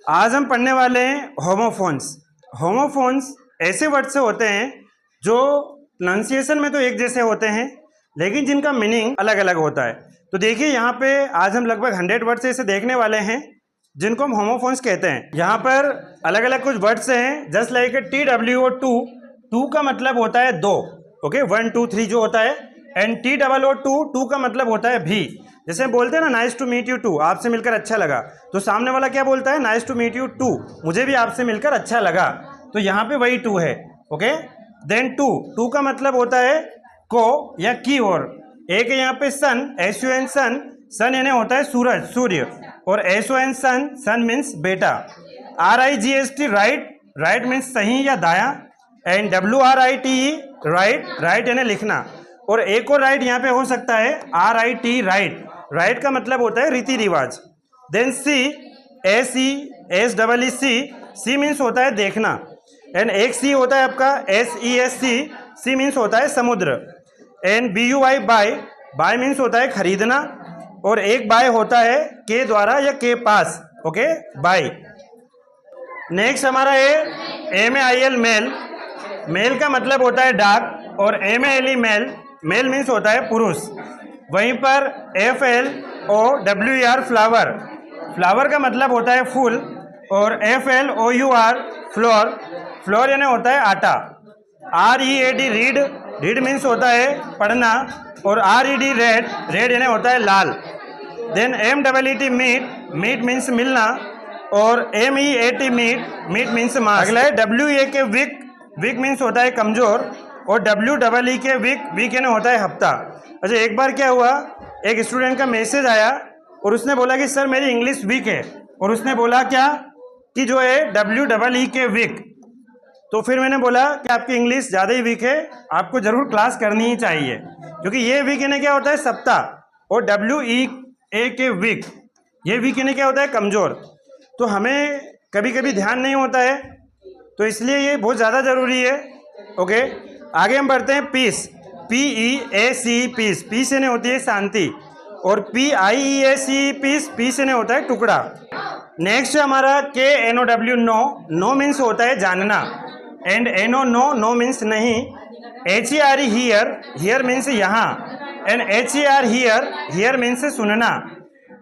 आज हम पढ़ने वाले हैं होमोफोन्स। होमोफोन्स ऐसे वर्ड से होते हैं जो प्रोनाउंसिएशन में तो एक जैसे होते हैं लेकिन जिनका मीनिंग अलग अलग होता है। तो देखिए यहाँ पे आज हम लगभग 100 वर्ड से इसे देखने वाले हैं जिनको हम होमोफोन्स कहते हैं। यहाँ पर अलग अलग कुछ वर्ड्स हैं, जस्ट लाइक TWO टू का मतलब होता है दो, ओके 1 2 3 जो होता है, एंड TOO टू का मतलब होता है भी। जैसे बोलते हैं ना nice to meet you too, आपसे मिलकर अच्छा लगा, तो सामने वाला क्या बोलता है, nice to meet you too, मुझे भी आपसे मिलकर अच्छा लगा। तो यहाँ पे वही टू है, ओके। देन टू का मतलब होता है को या की ओर। एक है यहाँ पे सन, SUN सन, सन यानी होता है सूरज, सूर्य, और SON सन, सन मीन्स बेटा। RIGST राइट, राइट मीन्स सही या दाया, एंड WRITE राइट, राइट यानी लिखना। और एक और राइट यहाँ पे हो सकता है RIT राइट, राइट का मतलब होता है रीति रिवाज। देन SEE सी मीन्स होता है देखना, एंड एक सी होता है आपका SESC, सी मीन्स होता है समुद्र, and BUY buy, buy means होता है खरीदना, और एक बाय होता है के द्वारा या के पास, ओके बाय। नेक्स्ट हमारा है MAIL मेल, मेल का मतलब होता है डाक, और MALE मेल, मेल मीन्स होता है पुरुष। वहीं पर FLOWER फ्लावर, फ्लावर का मतलब होता है फूल, और FLOUR फ्लोर, फ्लोर यानी होता है आटा। READ रीड, रीड मीन्स होता है पढ़ना, और RED रेड, रेड यानी होता है लाल। Then MEAT meet, meet means मिलना, और MEAT मीट, मीट मीन्स मास। अगला है WA वीक, वीक मीन्स होता है कमजोर, और WEE के वीक, वीक यानी होता है हफ्ता। अच्छा, एक बार क्या हुआ, एक स्टूडेंट का मैसेज आया और उसने बोला कि सर मेरी इंग्लिश वीक है, और उसने बोला क्या कि जो है WEE के वीक। तो फिर मैंने बोला कि आपकी इंग्लिश ज़्यादा ही वीक है, आपको ज़रूर क्लास करनी ही चाहिए, क्योंकि ये वीक यानी क्या होता है सप्ताह, और WEA के वीक, ये वीक यानी क्या होता है कमज़ोर। तो हमें कभी कभी ध्यान नहीं होता है, तो इसलिए ये बहुत ज़्यादा ज़रूरी है, ओके। आगे हम बढ़ते हैं पीस, PEAC पीस, पीस यानी होती है शांति, और PIEAC पीस, पीस यानी होता है टुकड़ा। नेक्स्ट हमारा KNOW नो, नो मीन्स होता है जानना, and NO no, no means नहीं। HERE हियर, हियर मीन्स यहाँ, and HER hear, here means सुनना।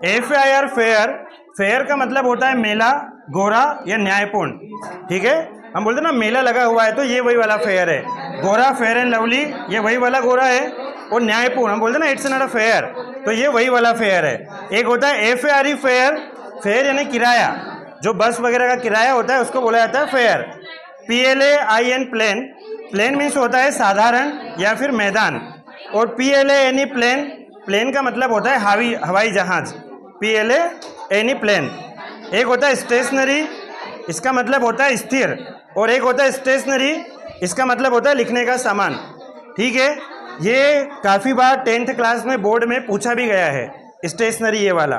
FAIR फेयर, फेयर का मतलब होता है मेला, गोरा या न्यायपूर्ण, ठीक है। हम बोलते ना मेला लगा हुआ है, तो ये वही वाला फेयर है। गोरा फेयर एंड लवली, ये वही वाला गोरा है, और न्यायपूर्ण हम बोलते ना इट्स नॉट अ फेयर, तो ये वही वाला फेयर है। एक होता है FARE फेयर, फेयर यानी किराया, जो बस वगैरह का किराया होता है उसको बोला जाता है fair. PLAIN plain, plain means होता है साधारण या फिर मैदान, और PLANE प्लेन, प्लेन का मतलब होता है हवाई जहाज, PLANE प्लेन। एक होता है स्टेशनरी, इसका मतलब होता है स्थिर, और एक होता है स्टेशनरी, इसका मतलब होता है लिखने का सामान, ठीक है। ये काफ़ी बार 10th क्लास में बोर्ड में पूछा भी गया है, स्टेशनरी ये वाला।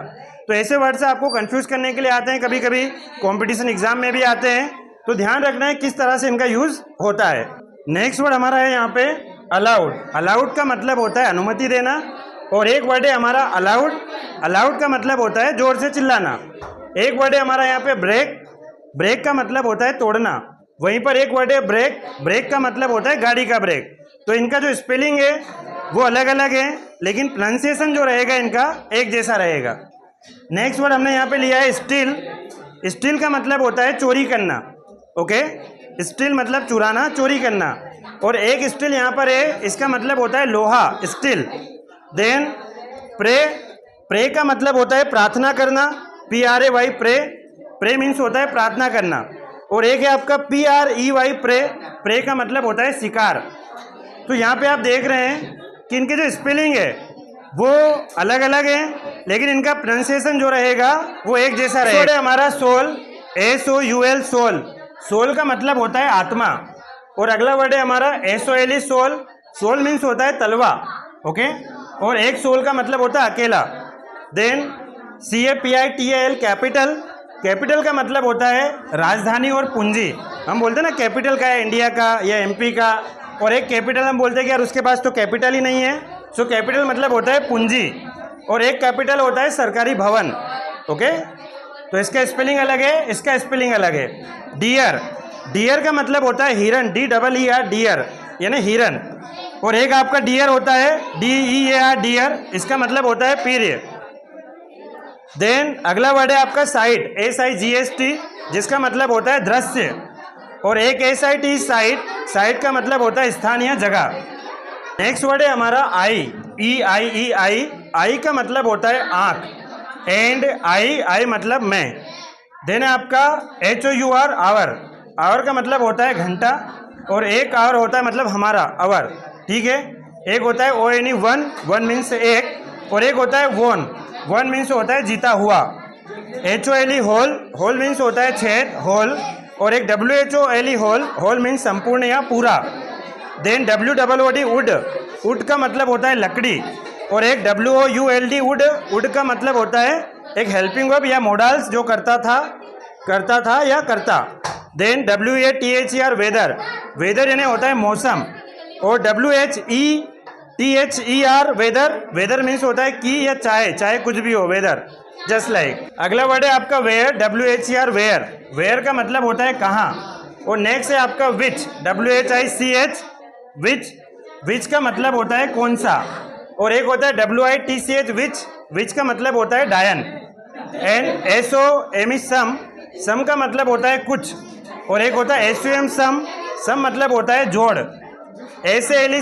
तो ऐसे वर्ड से आपको कंफ्यूज करने के लिए आते हैं, कभी कभी कंपटीशन एग्जाम में भी आते हैं, तो ध्यान रखना है किस तरह से इनका यूज़ होता है। नेक्स्ट वर्ड हमारा है यहाँ पे अलाउड, अलाउड का मतलब होता है अनुमति देना, और एक वर्ड है हमारा अलाउड, अलाउड का मतलब होता है जोर से चिल्लाना। एक वर्ड है हमारा यहाँ पे ब्रेक, ब्रेक का मतलब होता है तोड़ना। वहीं पर एक वर्ड है ब्रेक, ब्रेक का मतलब होता है गाड़ी का ब्रेक। तो इनका जो स्पेलिंग है वो अलग अलग है, लेकिन प्रोनाउंसिएशन जो रहेगा इनका एक जैसा रहेगा। नेक्स्ट वर्ड हमने यहाँ पे लिया है स्टील, स्टील का मतलब होता है चोरी करना, ओके। स्टील मतलब चुराना, चोरी करना, और एक स्टील यहाँ पर है, इसका मतलब होता है लोहा, स्टील। देन प्रे, प्रे का मतलब होता है प्रार्थना करना, PRAY प्रे, प्रे मीन्स होता है प्रार्थना करना, और एक है आपका PREY प्रे, प्रे का मतलब होता है शिकार। तो यहाँ पे आप देख रहे हैं कि इनके जो स्पेलिंग है वो अलग अलग है, लेकिन इनका प्रोनाउंसिएशन जो रहेगा वो एक जैसा रहेगा। हमारा सोल, SOUL सोल, सोल का मतलब होता है आत्मा, और अगला वर्ड है हमारा SOLE सोल, सोल मीन्स होता है तलवा, ओके, और एक सोल का मतलब होता है अकेला। देन CAPITAL कैपिटल, कैपिटल का मतलब होता है राजधानी और पूंजी। हम बोलते हैं ना कैपिटल का है इंडिया का या MP का, और एक कैपिटल हम बोलते हैं कि यार उसके पास तो कैपिटल ही नहीं है, सो कैपिटल मतलब होता है पूंजी, और एक कैपिटल होता है सरकारी भवन, ओके। तो इसका स्पेलिंग अलग है, इसका स्पेलिंग अलग है। डियर, डियर का मतलब होता है हिरन, DEER, डियर यानी हिरन। और एक आपका डियर होता है DEAR, डियर, इसका मतलब होता है पीरियड। देन अगला वर्ड है आपका साइट, SIGHT, जिसका मतलब होता है दृश्य। और एक SIT, साइट, साइट का मतलब होता है स्थान या जगह। नेक्स्ट वर्ड है हमारा आई, EIE, आई का मतलब होता है आँख, एंड आई मतलब मैं। देन है आपका HOUR, आवर, आवर का मतलब होता है घंटा। और एक आवर होता है मतलब हमारा, आवर, ठीक है। एक होता है ONE, वन मीन्स एक, और एक होता है वन मीन्स होता है जीता हुआ। HOLE, होल मीन्स होता है छेद, होल। और एक WHOLE, होल मीन्स संपूर्ण या पूरा। देन WOOD, वुड का मतलब होता है लकड़ी। और एक WOULD, वुड का मतलब होता है एक हेल्पिंग वर्ब या मोडल्स जो करता था या करता। देन WATHER, वेदर, वेदर यानी होता है मौसम। और WHETHER, वेदर, वेदर मीन्स होता है कि या चाहे कुछ भी हो, वेदर, जस्ट लाइक। अगला वर्ड है आपका वेयर, WHER, वेयर, वेयर का मतलब होता है कहाँ। और नेक्स्ट है आपका विच, WHICH, विच का मतलब होता है कौन सा। और एक होता है WITCH, विच का मतलब होता है डायन। एंड SOM, सम का मतलब होता है कुछ। और एक होता है SUM, सम मतलब होता है जोड़। SALE,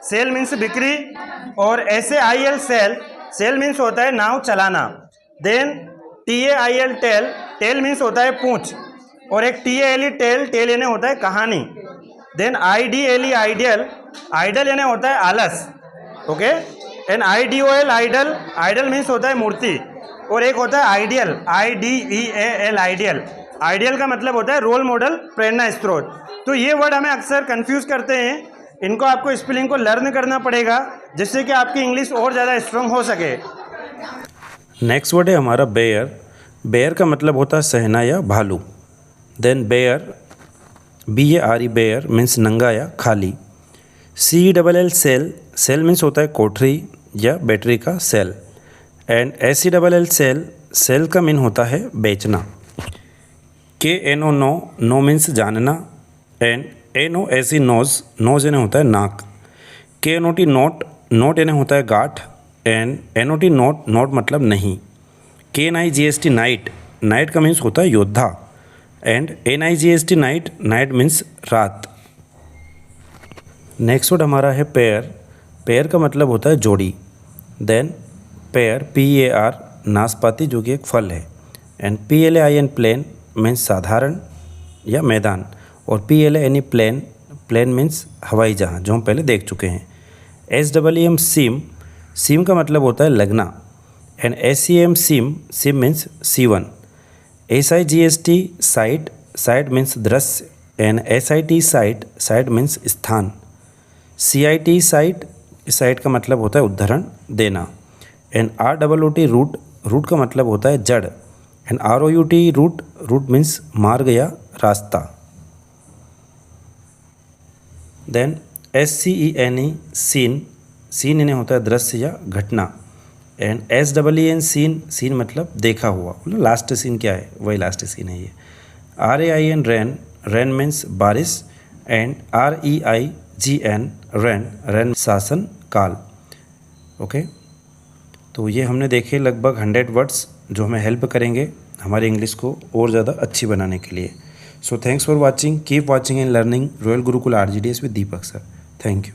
सेल मीन्स बिक्री। और SAIL, सेल मीन्स होता है नाव चलाना। देन TAIL, टेल मीन्स होता है पूंछ। और एक TALE, टेल यानी होता है कहानी। देन IDLE, आइडल यानी होता है आलस, okay. And IDOL, idol means होता है मूर्ति। और एक होता है आइडियल, IDEAL, आइडियल का मतलब होता है रोल मॉडल, प्रेरणा स्रोत। तो ये वर्ड हमें अक्सर कंफ्यूज करते हैं, इनको आपको स्पेलिंग को लर्न करना पड़ेगा जिससे कि आपकी इंग्लिश और ज़्यादा स्ट्रांग हो सके। नेक्स्ट वर्ड है हमारा बेयर, बेयर का मतलब होता है सहना या भालू। Then bare, BARE, bare means नंगा या खाली। CELL, सेल मीन्स होता है कोठरी या बैटरी का सेल। एंड SELL, सेल का मीन होता है बेचना। KNO, नो मीन्स जानना। एंड NOSE, नोज यानी होता है नाक। KNOT, नोट यानी होता है गांठ। एंड NOT, नोट मतलब नहीं। KNIGST, नाइट का मीन्स होता है योद्धा। एंड NIGST, नाइट मीन्स रात। नेक्स्ट वर्ड हमारा है पेयर, पेयर का मतलब होता है जोड़ी। देन पेयर, PAR, नाशपाती जो कि एक फल है। एंड PLAIN, प्लेन मीन्स साधारण या मैदान। और PLANE, प्लेन मीन्स हवाई जहाज़ जो हम पहले देख चुके हैं। SEEM, सीम का मतलब होता है लगना। एंड SEM, सिम मीन्स सीवन। SIGST, साइट मीन्स दृश्य। एंड SIT, साइट मीन्स स्थान। CIT, साइट का मतलब होता है उदाहरण देना। एंड ROOT, रूट का मतलब होता है जड़। एंड ROUT, रूट मीन्स मार्ग या रास्ता। देन SCENE, सीन यानी होता है दृश्य या घटना। एंड SEEN, सीन मतलब देखा हुआ, मतलब लास्ट सीन क्या है वही लास्ट सीन है ये। RAIN, रैन मीन्स बारिश। एंड REIGN, रैन शासन काल, ओके। तो ये हमने देखे लगभग 100 वर्ड्स जो हमें हेल्प करेंगे हमारी इंग्लिश को और ज़्यादा अच्छी बनाने के लिए। So thanks for watching, keep watching and learning royal Gurukul RGDS with Deepak sir. Thank you.